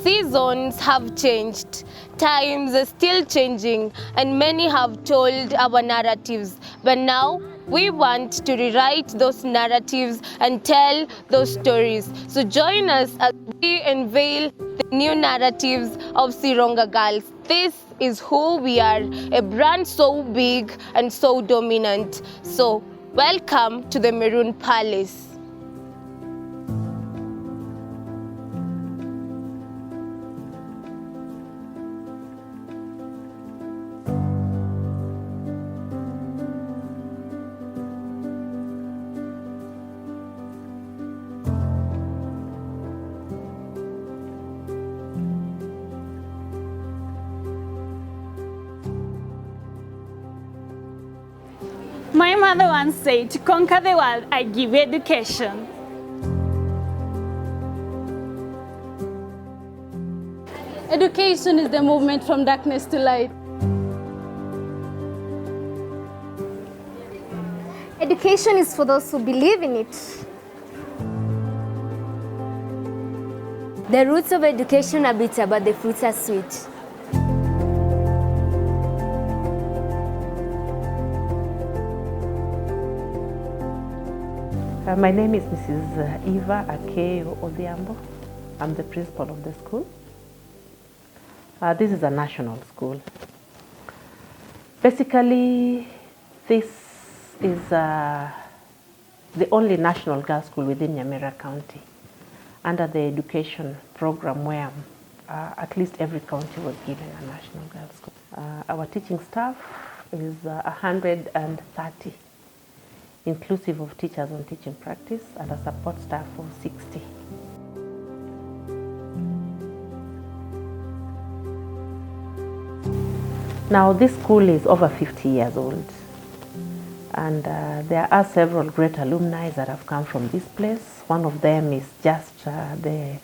Seasons have changed, times are still changing, and many have told our narratives. But now, we want to rewrite those narratives and tell those stories. So join us as we unveil the new narratives of Sironga girls. This is who we are, a brand so big and so dominant. So, welcome to the Maroon Palace. My mother once said, to conquer the world, I give you education. Education is the movement from darkness to light. Education is for those who believe in it. The roots of education are bitter, but the fruits are sweet. My name is Mrs. Eva Akeyo Odhiambo. I'm the principal of the school. This is a national school. Basically, this is the only national girls' school within Nyamira County under the education program where at least every county was given a national girls' school. Our teaching staff is 130. Inclusive of teachers on teaching practice and a support staff of 60. Now this school is over 50 years old, and there are several great alumni that have come from this place. One of them is just the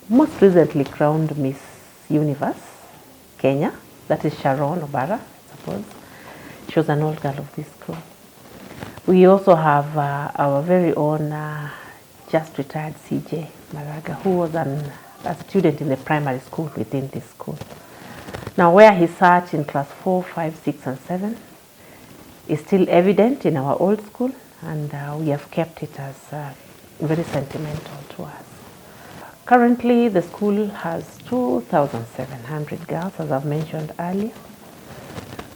most recently crowned Miss Universe Kenya, that is Sharon Obara, I suppose. She was an old girl of this school. We also have our very own just retired CJ Maraga, who was a student in the primary school within this school. Now where he sat in class 4, 5, 6 and 7 is still evident in our old school, and we have kept it as very sentimental to us. Currently the school has 2,700 girls, as I've mentioned earlier.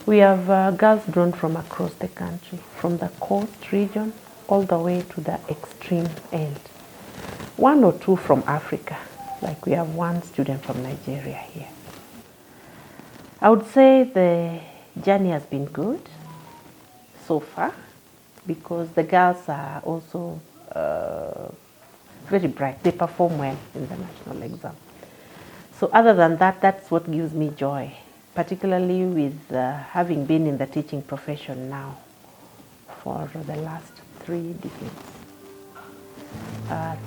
We have girls drawn from across the country, from the coast region all the way to the extreme end. One or two from Africa, like we have one student from Nigeria here. I would say the journey has been good so far because the girls are also very bright. They perform well in the national exam. So other than that, that's what gives me joy, particularly with having been in the teaching profession now for the last 3 decades,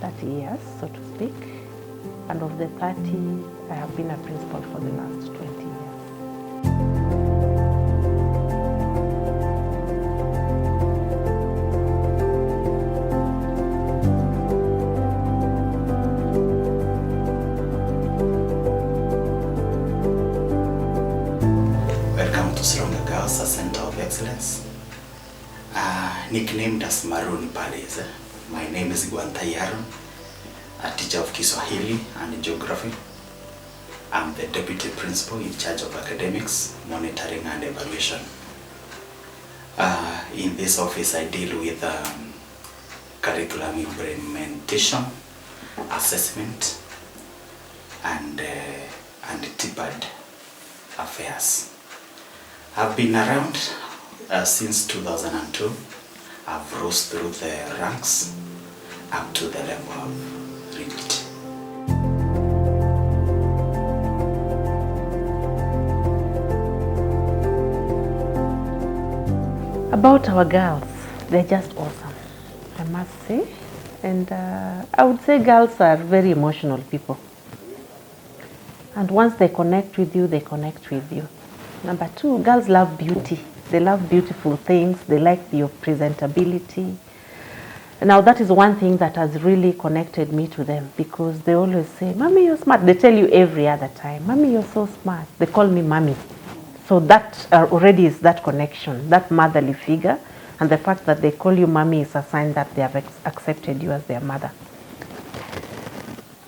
30 years, so to speak. And of the 30, I have been a principal for the last 20 years. Welcome to Sironga Girls, a Center of Excellence. Nicknamed as Maroon Palace. My name is Gwantai Aaron, a teacher of Kiswahili and Geography. I'm the deputy principal in charge of academics, monitoring and evaluation. In this office I deal with curriculum implementation, assessment and TPAD affairs. I've been around since 2002. I've rose through the ranks up to the level I've reached. About our girls, they're just awesome, I must say. And I would say girls are very emotional people. And once they connect with you, they connect with you. Number 2, girls love beauty. They love beautiful things. They like your presentability. Now that is one thing that has really connected me to them, because they always say, "Mommy, you're smart." They tell you every other time, "Mommy, you're so smart." They call me Mommy. So that already is that connection, that motherly figure, and the fact that they call you Mommy is a sign that they have accepted you as their mother.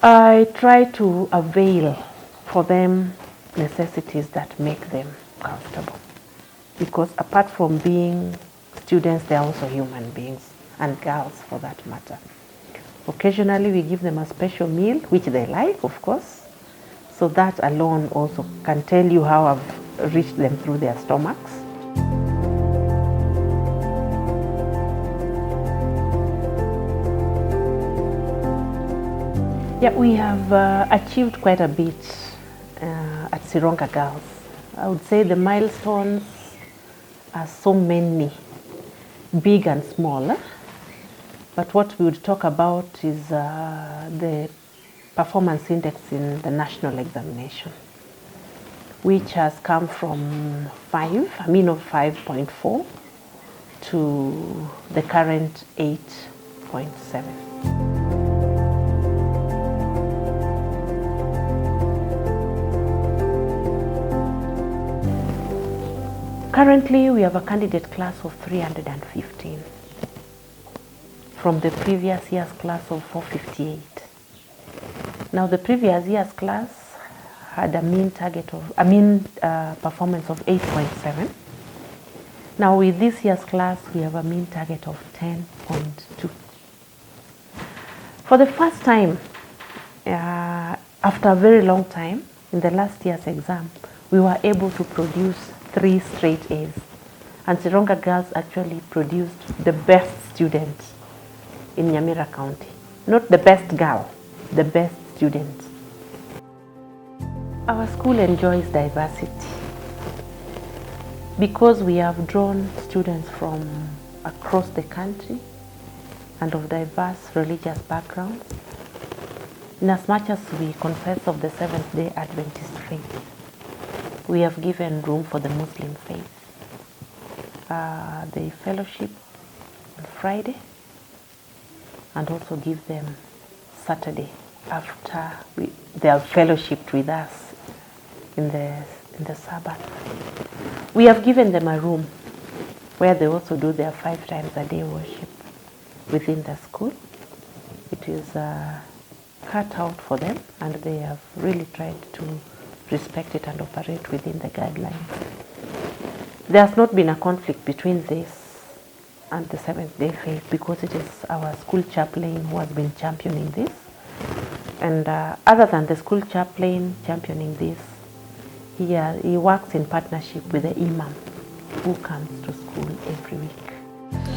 I try to avail for them necessities that make them comfortable, because apart from being students, they are also human beings, and girls for that matter. Occasionally we give them a special meal, which they like, of course. So that alone also can tell you how I've reached them through their stomachs. Yeah, we have achieved quite a bit at Sironga Girls. I would say the milestones are so many, big and small. But what we would talk about is the performance index in the national examination, which has come from 5.4 to the current 8.7. Currently, we have a candidate class of 315 from the previous year's class of 458. Now, the previous year's class had a mean performance of 8.7. Now, with this year's class, we have a mean target of 10.2. For the first time, after a very long time, in the last year's exam, we were able to produce 3 straight A's. And Sironga Girls actually produced the best student in Nyamira County. Not the best girl, the best student. Our school enjoys diversity because we have drawn students from across the country and of diverse religious backgrounds. In as much as we confess of the Seventh-day Adventist faith, we have given room for the Muslim faith. They fellowship on Friday and also give them Saturday after they have fellowshipped with us in the Sabbath. We have given them a room where they also do their 5 times a day worship within the school. It is cut out for them, and they have really tried to respect it and operate within the guidelines. There has not been a conflict between this and the Seventh-day Faith, because it is our school chaplain who has been championing this. And other than the school chaplain championing this, he works in partnership with the imam who comes to school every week.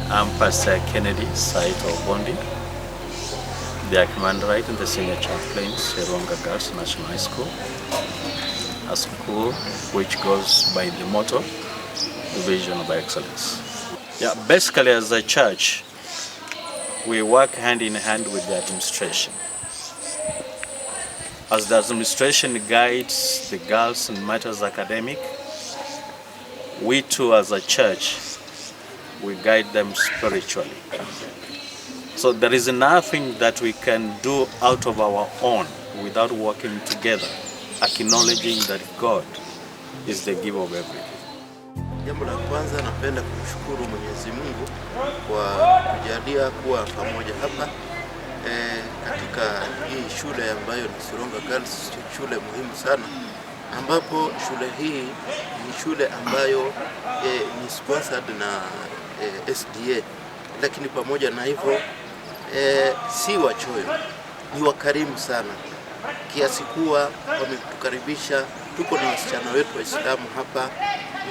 I'm Pastor Kennedy Saito Bondi, the commander in the senior chaplain, Sironga Girls National High School, a school which goes by the motto, Vision by Excellence. Yeah, basically as a church, we work hand in hand with the administration. As the administration guides the girls in matters academic, we too as a church, we guide them spiritually. So there is nothing that we can do out of our own without working together, acknowledging that God is the giver of everything. Jambo la kwanza, napenda kumshukuru Mwenyezi Mungu kwa kujalia kuwa pamoja hapa katika hii shule ambayo ni Sironga Girls, shule muhimu sana, ambapo shule hii ni shule ambayo ni sponsored na SDA, lakini pamoja na hivyo si wachoyo, ni wakarimu sana, kiasi kuwa wametukaribisha. Tuko na wasichana wetu Waislamu hapa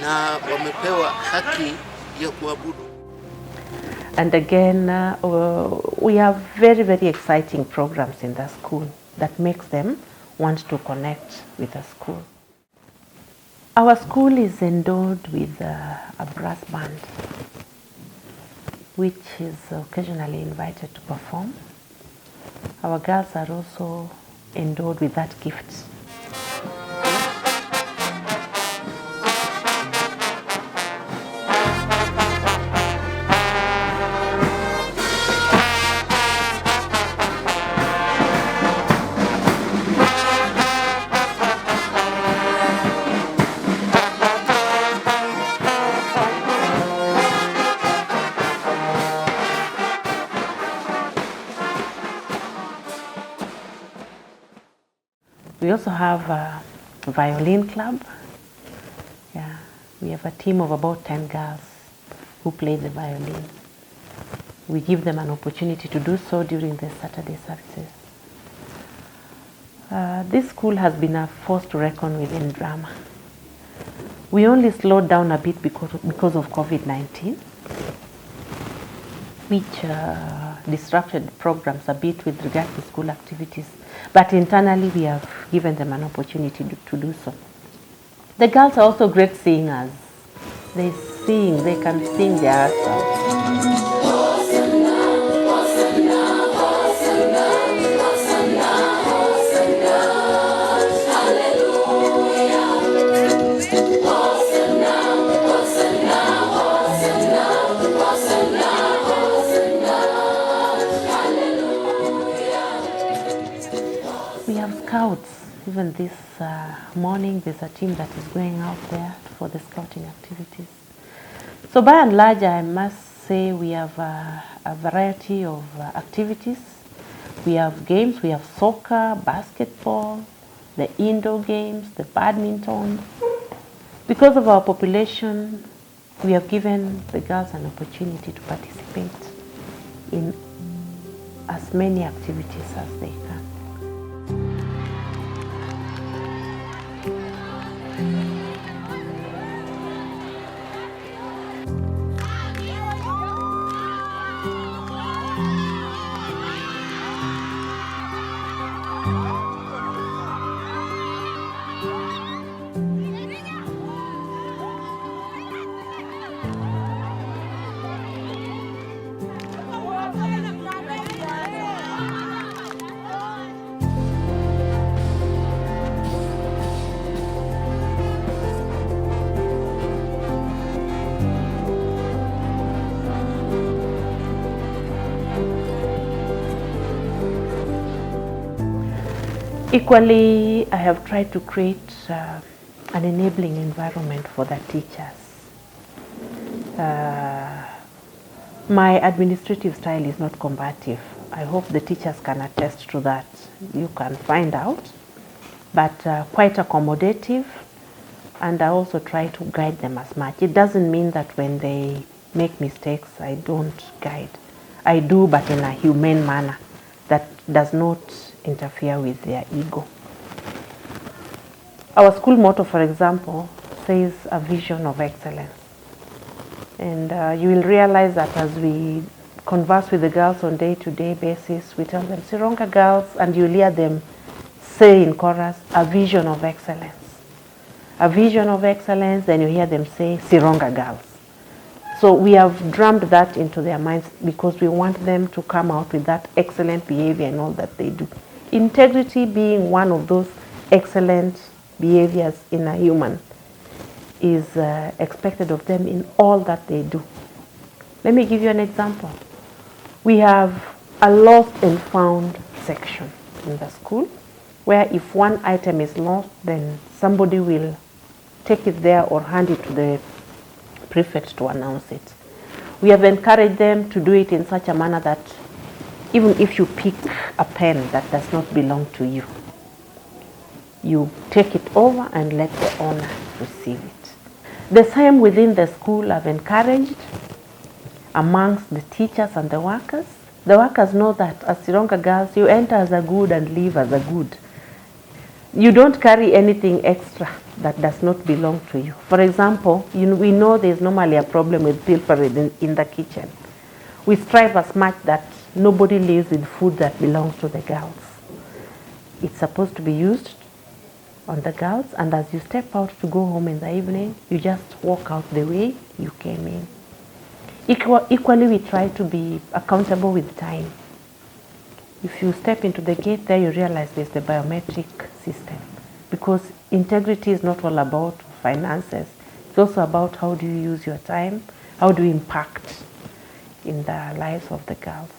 na wamepewa haki ya kuabudu. And again, we have very, very exciting programs in the school that makes them want to connect with the school. Our school is endowed with a brass band, which is occasionally invited to perform. Our girls are also endowed with that gift. We also have a violin club. Yeah, we have a team of about 10 girls who play the violin. We give them an opportunity to do so during the Saturday services. This school has been a force to reckon with in drama. We only slowed down a bit because of COVID-19, which disrupted programs a bit with regard to school activities. But internally, we have given them an opportunity to do so. The girls are also great singers. They sing, they can sing their hearts out. We have scouts. Even this morning, there's a team that is going out there for the scouting activities. So by and large, I must say we have a variety of activities. We have games, we have soccer, basketball, the indoor games, the badminton. Because of our population, we have given the girls an opportunity to participate in as many activities as they can. Equally, I have tried to create an enabling environment for the teachers. My administrative style is not combative. I hope the teachers can attest to that. You can find out, but quite accommodative, and I also try to guide them as much. It doesn't mean that when they make mistakes, I don't guide. I do, but in a humane manner that does not interfere with their ego. Our school motto, for example, says a vision of excellence. And you will realize that as we converse with the girls on day-to-day basis, we tell them, Sironga girls, and you'll hear them say in chorus, a vision of excellence. A vision of excellence, then you hear them say, Sironga girls. So we have drummed that into their minds because we want them to come out with that excellent behavior in all that they do. Integrity being one of those excellent behaviors in a human is expected of them in all that they do. Let me give you an example. We have a lost and found section in the school where if one item is lost, then somebody will take it there or hand it to the prefect to announce it. We have encouraged them to do it in such a manner that even if you pick a pen that does not belong to you, you take it over and let the owner receive it. The same within the school I've encouraged amongst the teachers and the workers. The workers know that as Sironga girls, you enter as a good and leave as a good. You don't carry anything extra that does not belong to you. For example, we know there's normally a problem with pilfering in the kitchen. We strive as much that nobody leaves with food that belongs to the girls. It's supposed to be used on the girls, and as you step out to go home in the evening, you just walk out the way you came in. Equally, we try to be accountable with time. If you step into the gate there, you realize there's the biometric system, because integrity is not all about finances. It's also about how do you use your time, how do you impact in the lives of the girls.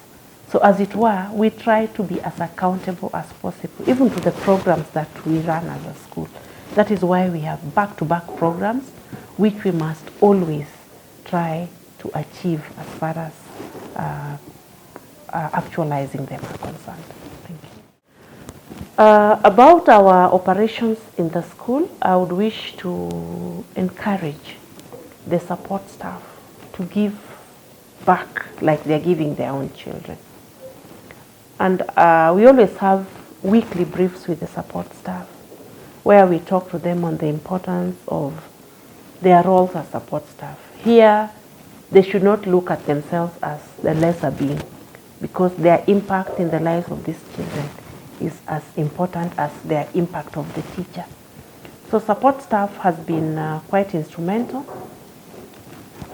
So as it were, we try to be as accountable as possible, even to the programs that we run as a school. That is why we have back-to-back programs, which we must always try to achieve as far as actualizing them are concerned. Thank About our operations in the school, I would wish to encourage the support staff to give back like they're giving their own children. And we always have weekly briefs with the support staff where we talk to them on the importance of their roles as support staff. Here, they should not look at themselves as the lesser being, because their impact in the lives of these children is as important as their impact of the teacher. So support staff has been quite instrumental,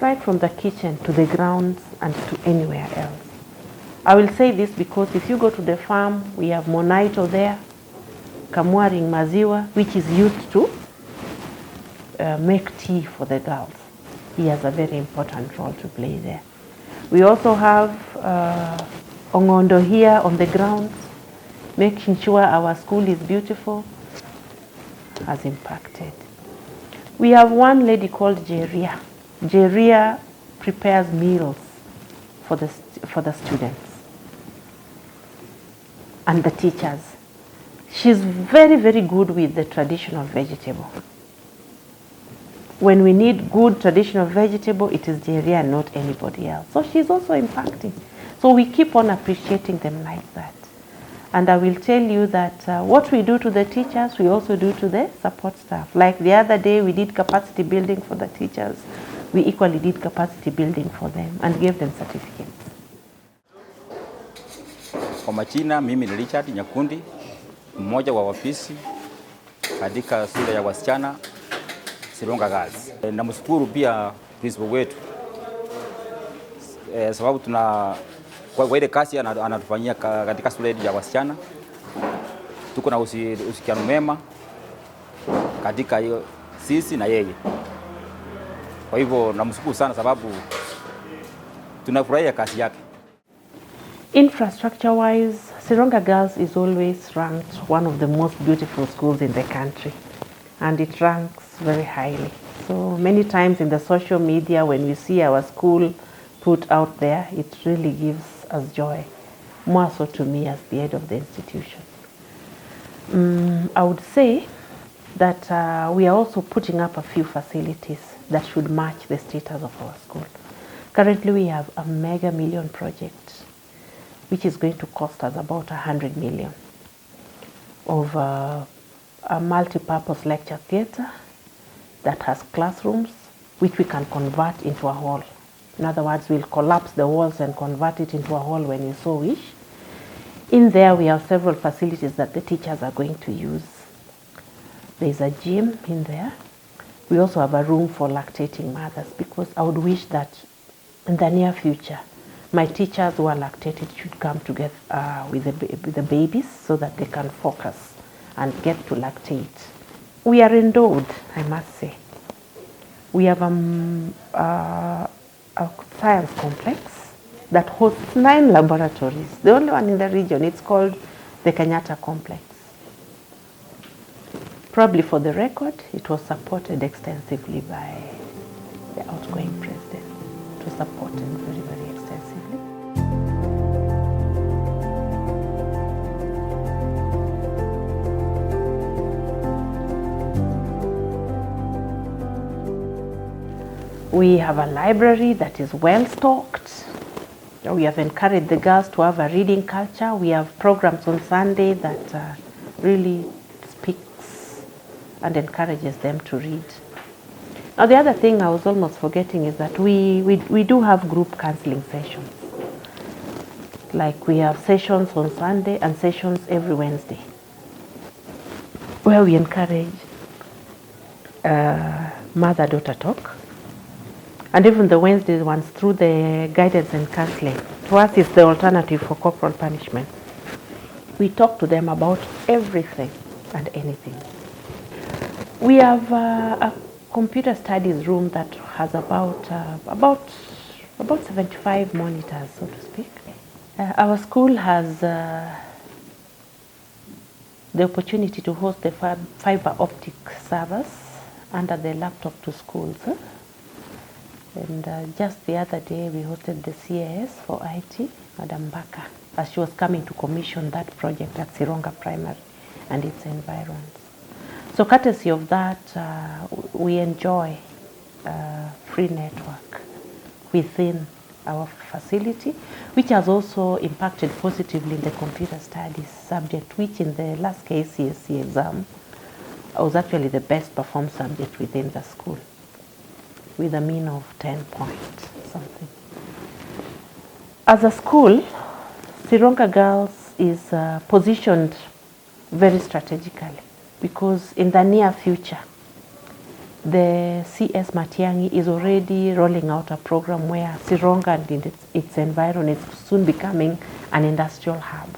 right from the kitchen to the grounds and to anywhere else. I will say this because if you go to the farm, we have Monaito there, Kamuaring Maziwa, which is used to make tea for the girls. He has a very important role to play there. We also have Ongondo here on the grounds, making sure our school is beautiful, has impacted. We have one lady called Jeria. Jeria prepares meals for the students and the teachers. She's very, very good with the traditional vegetable. When we need good traditional vegetable, it is Jeria and not anybody else. So she's also impacting. So we keep on appreciating them like that. And I will tell you that what we do to the teachers, we also do to the support staff. Like the other day, we did capacity building for the teachers. We equally did capacity building for them and gave them certificates. Kwa majina, mimi ni Richard Nyakundi, mmoja wa wafisi katika shule ya wasichana Sironga Girls. Namshukuru pia principal wetu sababu kwa ile kazi anatufanyia katika shule ya wasichana. Tuko na ushirikiano mema katika hiyo sisi na yeye. Kwa hivyo namshukuru sana sababu tunafurahia kazi yake. Infrastructure wise, Sironga Girls is always ranked one of the most beautiful schools in the country, and it ranks very highly. So many times in the social media when we see our school put out there, it really gives us joy, more so to me as the head of the institution. I would say that we are also putting up a few facilities that should match the status of our school. Currently we have a mega million project which is going to cost us about 100 million of a multi-purpose lecture theatre that has classrooms which we can convert into a hall. In other words, we'll collapse the walls and convert it into a hall when we so wish. In there, we have several facilities that the teachers are going to use. There's a gym in there. We also have a room for lactating mothers, because I would wish that in the near future, my teachers who are lactated should come together with the babies so that they can focus and get to lactate. We are endowed, I must say. We have a science complex that hosts 9 laboratories. The only one in the region, it's called the Kenyatta Complex. Probably for the record, it was supported extensively by the outgoing president. It was supported very, very extensively. We have a library that is well stocked. We have encouraged the girls to have a reading culture. We have programs on Sunday that really speaks and encourages them to read. Now the other thing I was almost forgetting is that we do have group counseling sessions. Like we have sessions on Sunday and sessions every Wednesday, where we encourage mother-daughter talk. And even the Wednesday ones through the guidance and counseling. To us, it's the alternative for corporal punishment. We talk to them about everything and anything. We have a computer studies room that has about 75 monitors, so to speak. Our school has the opportunity to host the fiber optic servers under the laptop to schools. And just the other day, we hosted the CAS for IT, Madam Baka, as she was coming to commission that project at Sironga Primary. and its environs. So courtesy of that, we enjoy free network within our facility, which has also impacted positively in the computer studies subject, which in the last KCSE exam was actually the best performed subject within the school, with a mean of 10 point something. As a school, Sironga Girls is positioned very strategically because in the near future, the CS Matiang'i is already rolling out a program where Sironga and its environment is soon becoming an industrial hub.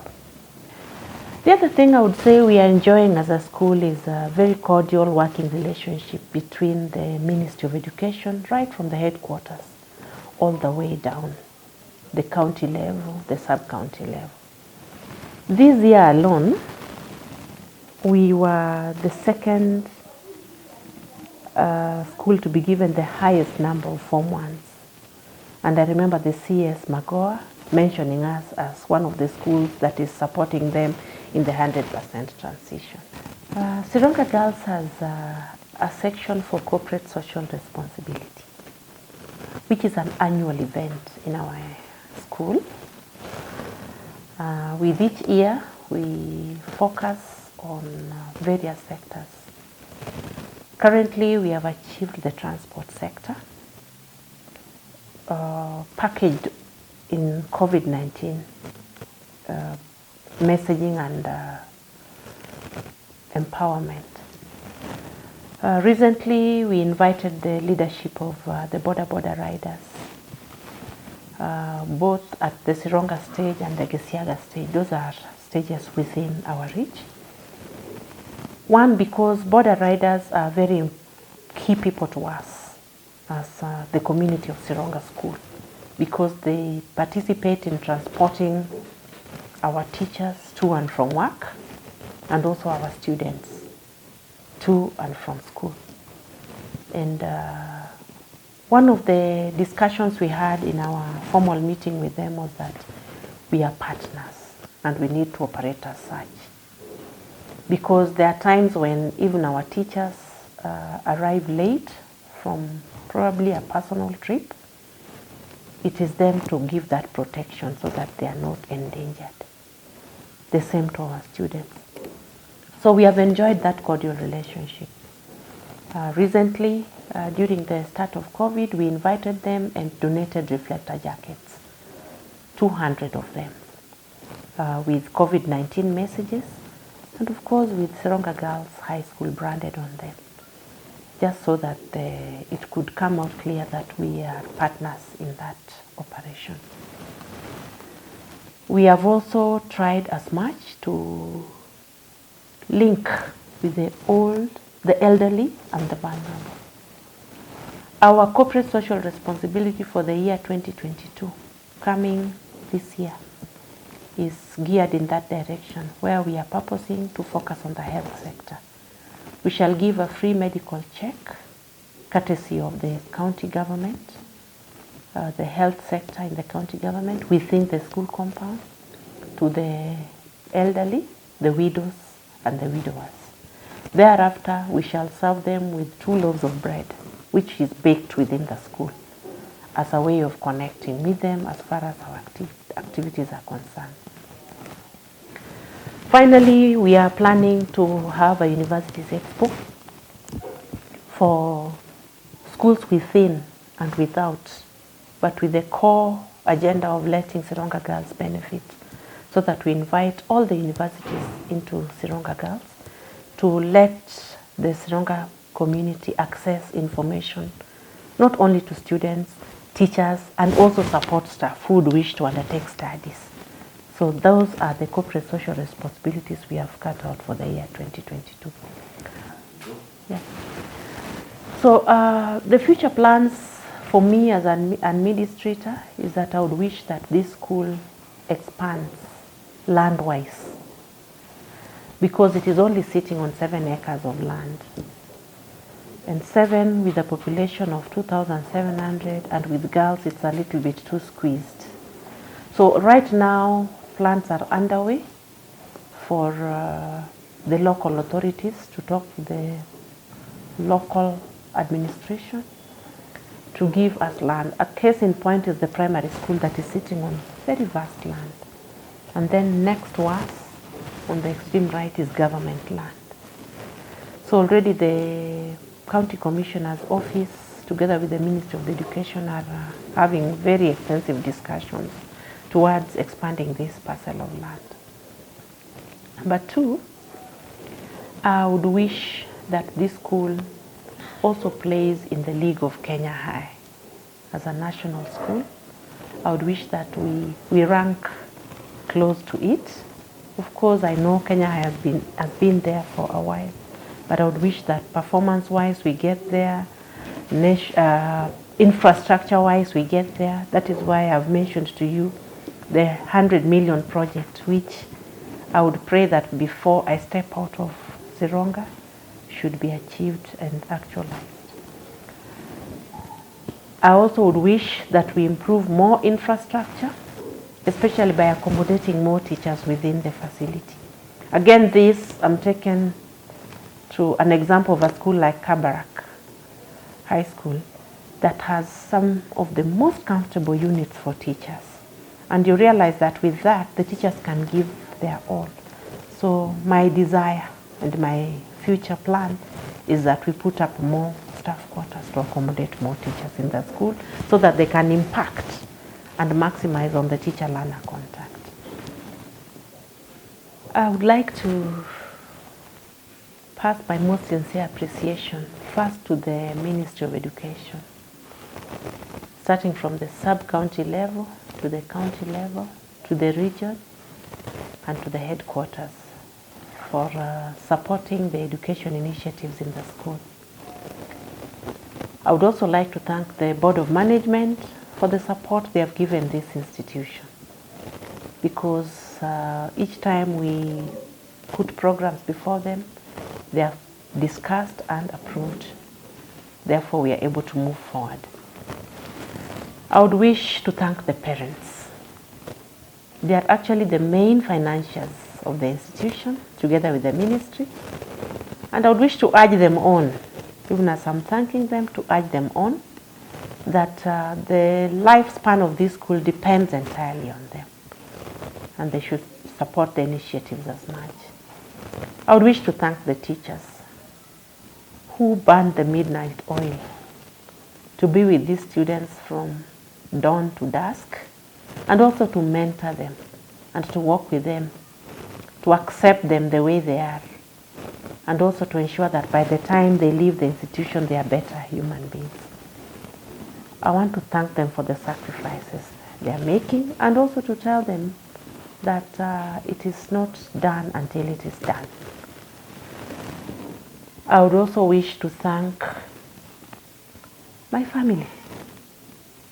The other thing I would say we are enjoying as a school is a very cordial working relationship between the Ministry of Education, right from the headquarters, all the way down, the county level, the sub-county level. This year alone, we were the second school to be given the highest number of Form 1s. And I remember the CS Magoa mentioning us as one of the schools that is supporting them in the 100% transition. Sironga Girls has a section for corporate social responsibility, which is an annual event in our school. With each year, we focus on various sectors. Currently, we have achieved the transport sector, packaged in COVID-19 messaging and empowerment. Recently, we invited the leadership of the border riders, both at the Sironga stage and the Gesiaga stage. Those are stages within our reach. One, because border riders are very key people to us as the community of Sironga School, because they participate in transporting our teachers to and from work, and also our students to and from school. And one of the discussions we had in our formal meeting with them was that we are partners and we need to operate as such. Because there are times when even our teachers arrive late from probably a personal trip. It is them to give that protection so that they are not endangered. The same to our students. So we have enjoyed that cordial relationship. Recently, during the start of COVID, we invited them and donated reflector jackets, 200 of them, with COVID-19 messages, and of course with Sironga Girls High School branded on them, just so that it could come out clear that we are partners in that operation. We have also tried as much to link with the old, the elderly, and the vulnerable. Our corporate social responsibility for the year 2022, coming this year, is geared in that direction, where we are purposing to focus on the health sector. We shall give a free medical check, courtesy of the county government, the health sector in the county government, within the school compound, to the elderly, the widows, and the widowers. Thereafter, we shall serve them with 2 loaves of bread, which is baked within the school, as a way of connecting with them as far as our activities are concerned. Finally, we are planning to have a universities expo for schools within and without, but with the core agenda of letting Sironga Girls benefit, so that we invite all the universities into Sironga Girls to let the Sironga community access information, not only to students, teachers, and also support staff who would wish to undertake studies. So those are the corporate social responsibilities we have cut out for the year 2022. Yeah. So the future plans for me as an administrator is that I would wish that this school expands land-wise, because it is only sitting on 7 acres of land. And 7 with a population of 2,700, and with girls it's a little bit too squeezed. So right now, plans are underway for the local authorities, to talk to the local administration to give us land. A case in point is the primary school that is sitting on very vast land. And then next to us, on the extreme right, is government land. So already the county commissioner's office, together with the Ministry of Education, are having very extensive discussions towards expanding this parcel of land. But two, I would wish that this school also plays in the League of Kenya High as a national school. I would wish that we rank close to it. Of course, I know Kenya High has been there for a while, but I would wish that performance-wise we get there, infrastructure-wise we get there. That is why I've mentioned to you the 100 million project, which I would pray that before I step out of Sironga should be achieved and actualized. I also would wish that we improve more infrastructure, especially by accommodating more teachers within the facility. Again, I'm taken to an example of a school like Kabarak High School that has some of the most comfortable units for teachers. And you realize that with that, the teachers can give their all. So my desire and my future plan is that we put up more staff quarters to accommodate more teachers in the school so that they can impact and maximize on the teacher-learner contact. I would like to pass my most sincere appreciation first to the Ministry of Education, starting from the sub-county level to the county level, to the region, and to the headquarters for supporting the education initiatives in the school. I would also like to thank the Board of Management for the support they have given this institution, because each time we put programs before them, they are discussed and approved. Therefore, we are able to move forward. I would wish to thank the parents. They are actually the main financiers of the institution, together with the ministry. And I would wish to urge them on, even as I'm thanking them, to urge them on, that the lifespan of this school depends entirely on them. And they should support the initiatives as much. I would wish to thank the teachers who burned the midnight oil to be with these students from dawn to dusk, and also to mentor them and to work with them, to accept them the way they are, and also to ensure that by the time they leave the institution, they are better human beings. I want to thank them for the sacrifices they are making, and also to tell them that it is not done until it is done. I would also wish to thank my family.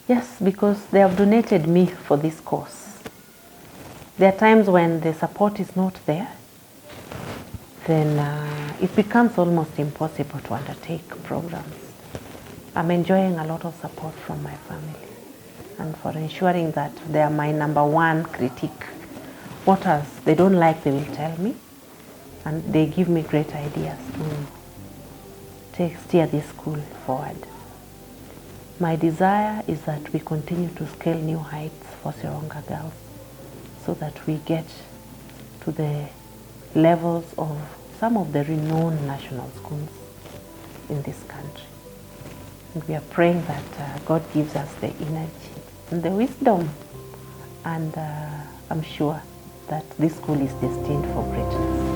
Yes, because they have donated me for this course. There are times when the support is not there, then it becomes almost impossible to undertake programs. I'm enjoying a lot of support from my family, and for ensuring that they are my number one critique. What else they don't like, they will tell me, and they give me great ideas to steer this school forward. My desire is that we continue to scale new heights for Sironga girls, so that we get to the levels of some of the renowned national schools in this country. And we are praying that God gives us the energy and the wisdom, and I'm sure that this school is destined for greatness.